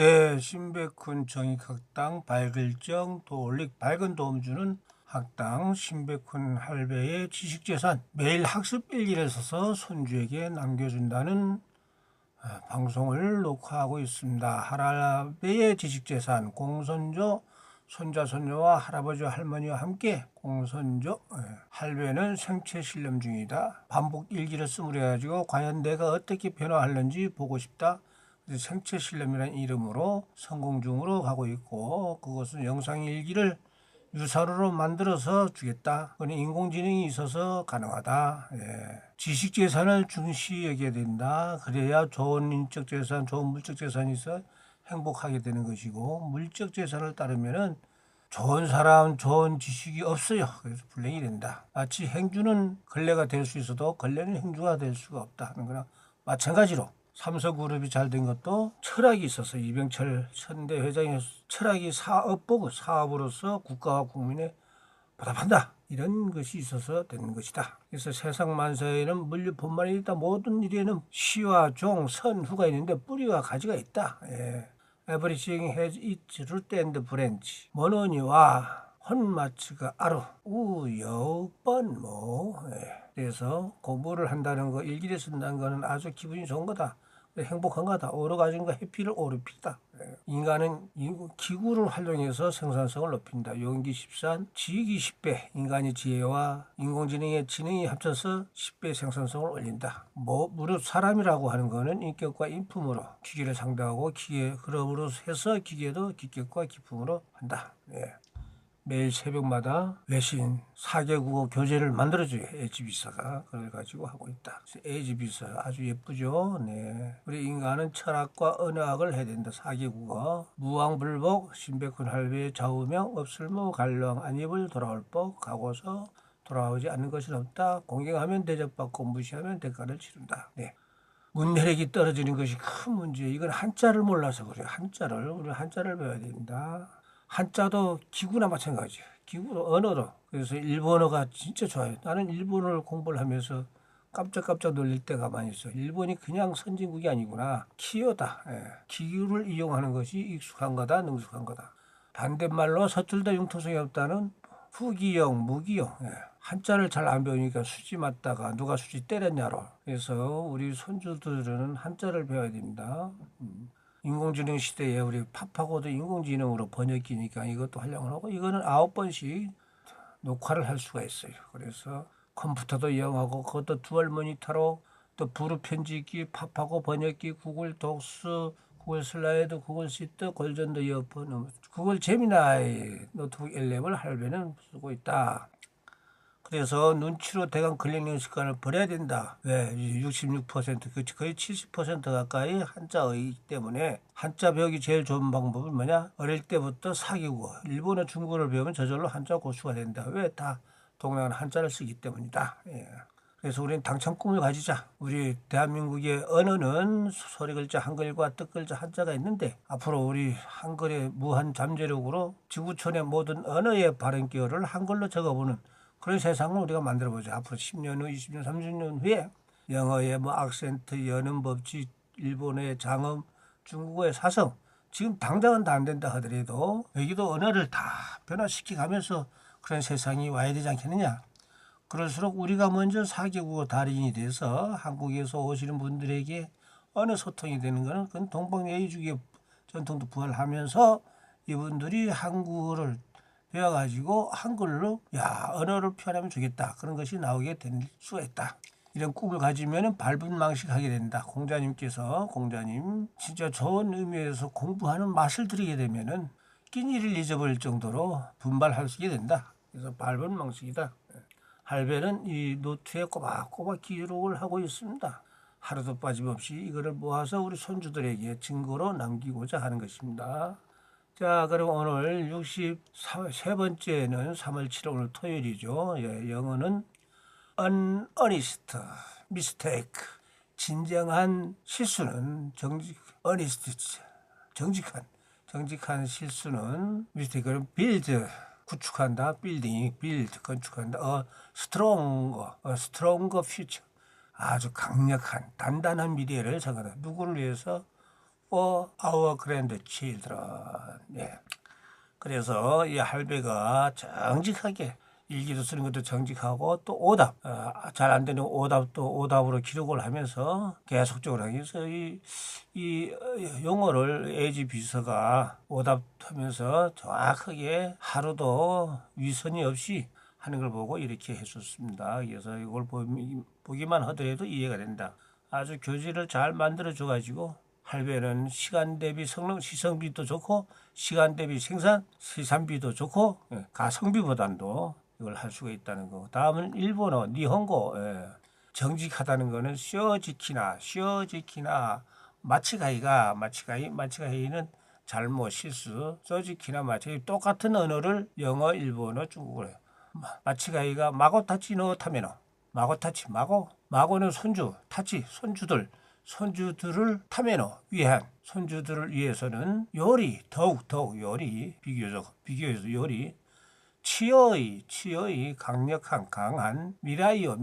네, 신백훈 정익학당 발글정 도올릭 밝은 도움 주는 학당 신백훈 할배의 지식재산 매일 학습 일기를 써서 손주에게 남겨준다는 방송을 녹화하고 있습니다. 할배의 지식재산 공손조 손자 손녀와 할아버지와 할머니와 함께 공손조 할배는 생체 실험 중이다. 반복 일기를 쓰므로 해가지고 과연 내가 어떻게 변화하는지 보고 싶다. 생체 실험이라는 이름으로 성공 중으로 가고 있고, 그것은 영상 일기를 유사로로 만들어서 주겠다. 그건 인공지능이 있어서 가능하다. 지식 재산을 중시 여겨야 된다. 그래야 좋은 인적 재산, 좋은 물적 재산이 있어 행복하게 되는 것이고, 물적 재산을 따르면은 좋은 사람, 좋은 지식이 없어요. 그래서 불행이 된다. 마치 행주는 걸레가 될 수 있어도 걸레는 행주가 될 수가 없다 하는 거나 마찬가지로 삼성그룹이 잘 된 것도 철학이 있어서 이병철 현대 회장의 철학이 사업으로서 국가와 국민에 보답한다. 이런 것이 있어서 되는 것이다. 그래서 세상 만사에는 본만이 있다. 모든 일에는 시와 종, 선, 후가 있는데 뿌리와 가지가 있다. Everything has its root and branch. 모노니와 헌마츠가 아루 우여번모. 그래서 공부를 한다는 거, 일기를 쓴다는 거는 아주 기분이 좋은 거다. 행복한 거다. 오르가즘과 해피를 오르피다. 인간은 기구를 활용해서 생산성을 높인다. 용기 13, 지익이 10배. 인간의 지혜와 인공지능의 지능이 합쳐서 10배 생산성을 올린다. 무릇 사람이라고 하는 거는 인격과 인품으로 기계를 상대하고 그럼으로 해서 기계도 기격과 기품으로 한다. 매일 새벽마다 외신 4개국어 교재를 만들어줘요. 에이지비서가. 그걸 가지고 하고 있다. 에이지비서 아주 예쁘죠. 우리 인간은 철학과 언어학을 해야 된다. 4개국어. 무왕불복, 신백훈 할배의 좌우명, 없을무 갈렁, 안입을 돌아올 법, 가고서 돌아오지 않는 것은 없다. 공경하면 대접받고 무시하면 대가를 치른다. 문해력이 떨어지는 것이 큰 문제예요. 이건 한자를 몰라서 그래요. 우리 한자를 배워야 된다. 한자도 기구나 마찬가지예요. 기구로 언어로. 그래서 일본어가 진짜 좋아요. 나는 일본어를 공부를 하면서 깜짝깜짝 놀릴 때가 많이 있어. 일본이 그냥 선진국이 아니구나. 키요다. 기구를 이용하는 것이 익숙한 거다, 능숙한 거다. 반대말로 서툴다 융통성이 없다는 후기형, 무기형. 한자를 잘 안 배우니까 수지 맞다가 누가 수지 때렸냐로. 그래서 우리 손주들은 한자를 배워야 됩니다. 인공지능 시대에 우리 팝하고도 인공지능으로 번역기니까 이것도 활용을 하고, 이거는 9번씩 녹화를 할 수가 있어요. 그래서 컴퓨터도 이용하고 그것도 듀얼 모니터로 또 부르 편집기, 팝하고 번역기, 구글 독스, 구글 슬라이드, 구글 시트, 골전도 이어폰, 구글 제미나이 노트북 11을 할배는 쓰고 있다. 그래서 눈치로 대강 걸리는 습관을 버려야 된다. 왜? 66%, 거의 70% 가까이 한자어이기 때문에 한자 배우기 제일 좋은 방법은 뭐냐? 어릴 때부터 사기국어, 일본어, 중국어를 배우면 저절로 한자 고수가 된다. 왜? 다 동양은 한자를 쓰기 때문이다. 그래서 우리는 당찬 꿈을 가지자. 우리 대한민국의 언어는 소리 글자 한글과 뜻 글자 한자가 있는데, 앞으로 우리 한글의 무한 잠재력으로 지구촌의 모든 언어의 발음 기호를 한글로 적어보는 그런 세상을 우리가 만들어보자. 앞으로 10년 후, 20년, 30년 후에 영어의 악센트, 연음 법칙, 일본어의 장음, 중국어의 사성, 지금 당장은 다 안 된다 하더라도 여기도 언어를 다 변화시켜가면서 그런 세상이 와야 되지 않겠느냐. 그럴수록 우리가 먼저 4개국어 달인이 돼서 한국에서 오시는 분들에게 언어 소통이 되는 것은 그건 동방예의주의 전통도 부활하면서 이분들이 한국어를 배워가지고 한글로 언어를 표현하면 좋겠다. 그런 것이 나오게 될 수가 있다. 이런 꿈을 가지면 발분망식하게 된다. 공자님 진짜 좋은 의미에서 공부하는 맛을 들이게 되면은 끼니를 잊어버릴 정도로 분발할 수 있게 된다. 그래서 발분망식이다. 할배는 이 노트에 꼬박꼬박 기록을 하고 있습니다. 하루도 빠짐없이 이거를 모아서 우리 손주들에게 증거로 남기고자 하는 것입니다. 자, 그럼 오늘 63번째는 3월 7일 오늘 토요일이죠. 영어는 honest, mistake. 진정한 실수는 정직한 실수는 mistake는 build, 구축한다. build, 건축한다. stronger future. 아주 강력한 단단한 미래를 정하다. 누구를 위해서? for our grandchildren. 예. 그래서 이 할배가 정직하게 일기도 쓰는 것도 정직하고 또 오답, 잘 안 되는 오답도 오답으로 기록을 하면서 계속적으로 하기 위해서 이 용어를 에지 비서가 오답하면서 정확하게 하루도 위선이 없이 하는 걸 보고 이렇게 해줬습니다. 그래서 이걸 보기만 하더라도 이해가 된다. 아주 교재를 잘 만들어 줘가지고 할배는 시간 대비 시성비도 좋고 시간 대비 생산비도 좋고 가성비보단도 이걸 할 수가 있다는 거. 다음은 일본어 니혼고. 정직하다는 거는 쇼지키나 마치가이는 잘못 실수 쇼지키나 마치가이 똑같은 언어를 영어 일본어 중국어로 해요. 마치가이가 마고타치노 타메노 마고는 손주 타치 손주들을 타메노 위한 손주들을 위해서는 요리 더욱 요리 비교적 요리 치어이 강한 미래를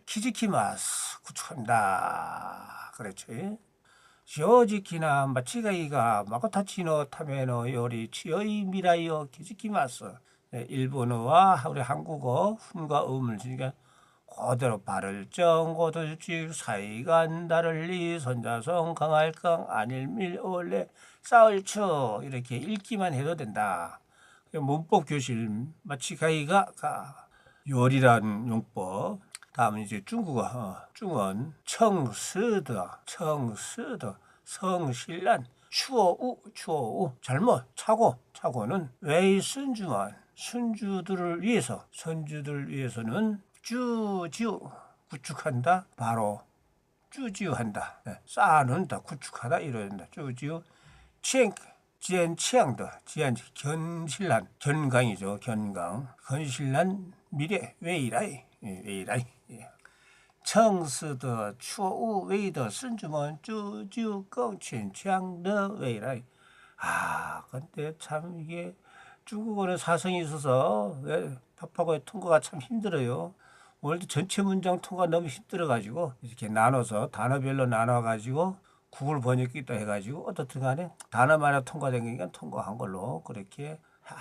키지키마스 구축한다. 그렇지. 쇼지키나 마치가이가 마고타치노 타메노 요리 치어이 미라이요 키지키마스. 일본어와 우리 한국어 훈과 음을 지니까 그대로 발을 정고들직 사이간 다를리 손자성 강할강 안일밀 원래 싸울처 이렇게 읽기만 해도 된다. 문법 교실 마치가이가 요리란 용법. 다음은 이제 중국어 중원 청스더 성실란 추어우 잘못 차고는 웨이순주만 손주들을 위해서는 쭈지우 구축한다. 바로 쭈지우한다. 쌓아놓는다. 구축하다 이런다. 쭈지우 지안치앙더 견강이죠. 건실한 미래 웨이라이 청스더 추우 웨이더 순주먼 쭈지우 껑첸치앙더 웨이라이. 근데 참 이게 중국어는 사성이 있어서 답하고 통과가 참 힘들어요. 오늘도 전체 문장 통과 너무 힘들어가지고 이렇게 나눠서 단어별로 나눠가지고 구글 번역기도 해가지고 어떻든 간에 단어마다 통과된 거니까 통과한 걸로 그렇게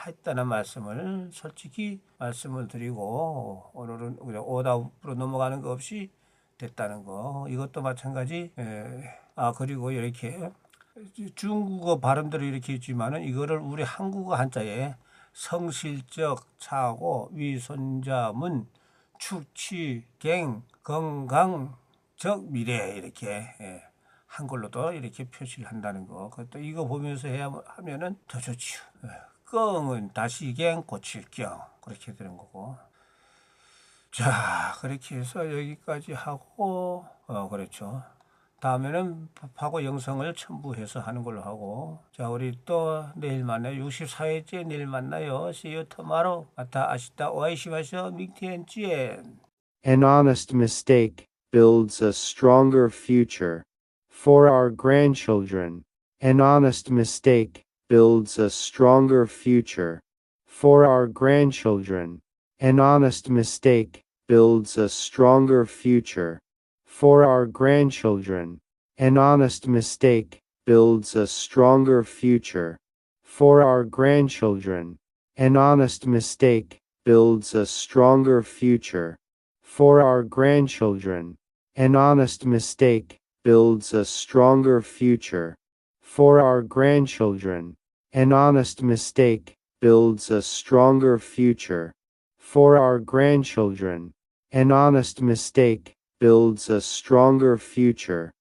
했다는 말씀을 솔직히 말씀을 드리고 오늘은 그냥 오답으로 넘어가는 거 없이 됐다는 거. 이것도 마찬가지. 그리고 이렇게 중국어 발음대로 이렇게 있지만은 이거를 우리 한국어 한자에 성실적 차고 위손자문 축치갱 건강적 미래 이렇게 한글로도 이렇게 표시를 한다는 거. 그것도 이거 보면서 하면은 더 좋죠. 껑은 다시갱 고칠경 그렇게 되는 거고. 자, 그렇게 해서 여기까지 하고 그렇죠. 다음에는 법하고 영성을 첨부해서 하는 걸로 하고. 자, 우리 또 내일 만나요. 64회째 내일 만나요. See you tomorrow. 마타 아시다 오아이시마쇼 믹티엔찌엔. An honest mistake builds a stronger future for our grandchildren. An honest mistake builds a stronger future for our grandchildren. An honest mistake builds a stronger future for our grandchildren. An honest mistake builds a stronger future for our grandchildren. An honest mistake builds a stronger future for our grandchildren. An honest mistake builds a stronger future for our grandchildren. An honest mistake builds a stronger future for our grandchildren. An honest mistake builds a stronger future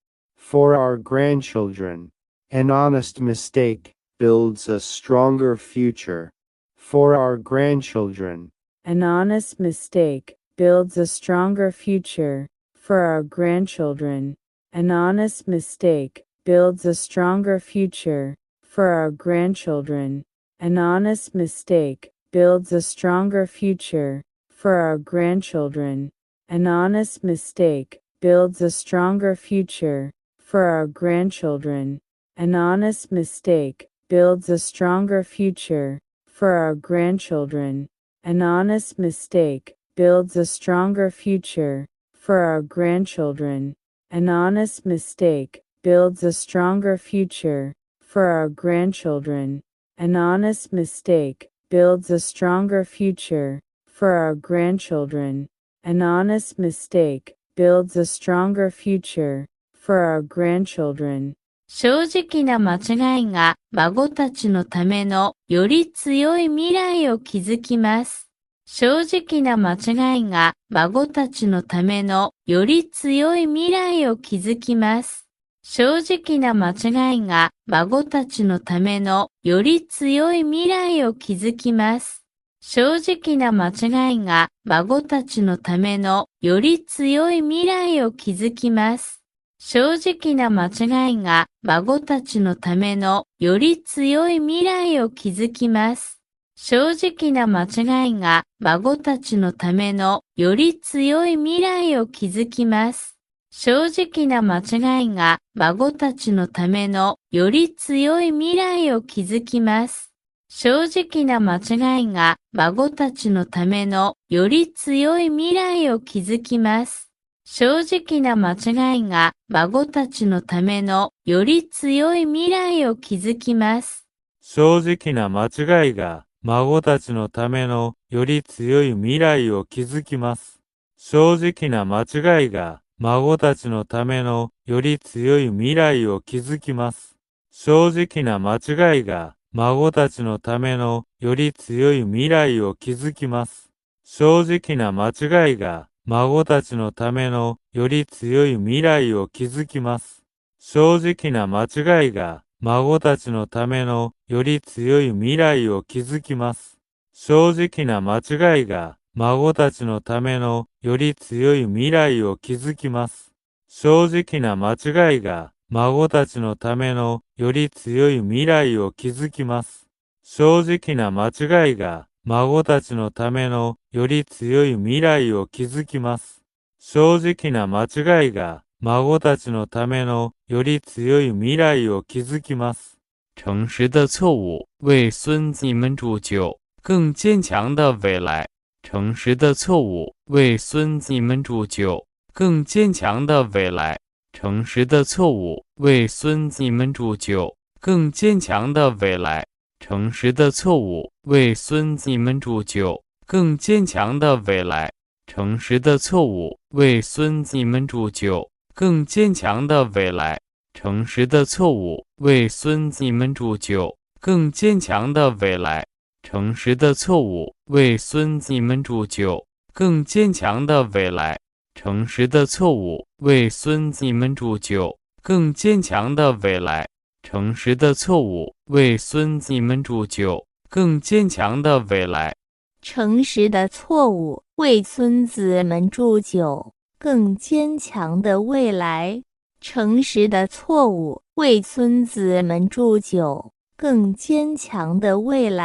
for our grandchildren. An honest mistake builds a stronger future for our grandchildren. An honest mistake builds a stronger future for our grandchildren. An honest mistake builds a stronger future for our grandchildren. An honest mistake builds a stronger future for our grandchildren. An honest mistake builds a stronger future for our grandchildren. An honest mistake builds a stronger future for our grandchildren. An honest mistake builds a stronger future for our grandchildren. An honest mistake builds a stronger future for our grandchildren. An honest mistake builds a stronger future for our grandchildren. An honest mistake builds a stronger future for our grandchildren. 正直な間違いが孫たちのためのより強い未来を築きます。正直な間違いが孫たちのためのより強い未来を築きます。正直な間違いが孫たちのためのより強い未来を築きます。正直な間違いが孫たちのためのより強い未来を築きます。正直な間違いが孫たちのためのより強い未来を築きます。正直な間違いが孫たちのためのより強い未来を築きます。正直な間違いが孫たちのためのより強い未来を築きます。正直な間違いが孫たちのためのより強い未来を築きます。正直な間違いが孫たちのためのより強い未来を築きます。正直な間違いが孫たちのためのより強い未来を築きます。正直な間違いが孫たちのためのより強い未来を築きます。正直な間違いが孫たちのためのより強い未来を築きます。正直な間違いが孫たちのためのより強い未来を築きます。正直な間違いが孫たちのためのより強い未来を築きます。正直な間違いが孫たちのためのより強い未来を築きます。正直な間違いが孫たちのためのより強い未来を築きます。正直な間違いが孫たちのためのより強い未来を築きます。正直な間違いが孫たちのためのより強い未来を築きます。诚实的错误为孙子们铸就更坚强的未来。诚实的错误为孙子们铸就更坚强的未来。诚实的错误为孙子们铸就更坚强的未来。诚实的错误为孙子们铸就更坚强的未来。诚实的错误为孙子们铸就更坚强的未来。诚实的错误为孙子们铸就更坚强的未来。诚实的错误为孙子们铸就更坚强的未来。诚实的错误为孙子们铸就更坚强的未来。诚实的错误为孙子们铸就更坚强的未来。诚实的错误为孙子们铸就更坚强的未来。诚实的错误为孙子们铸就更坚强的未来。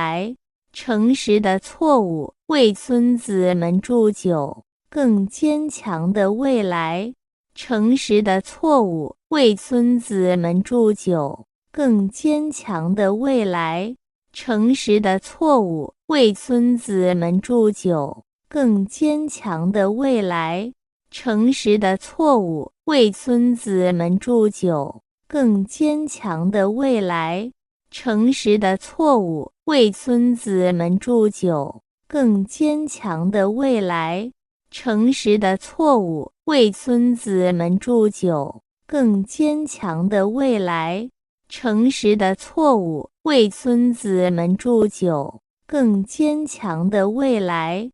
诚实的错误为孙子们铸就更坚强的未来。诚实的错误为孙子们铸就更坚强的未来。诚实的错误为孙子们铸就更坚强的未来。诚实的错误为孙子们铸就更坚强的未来。诚实的错误为孙子们铸就更坚强的未来。诚实的错误为孙子们铸就更坚强的未来。诚实的错误为孙子们铸就更坚强的未来。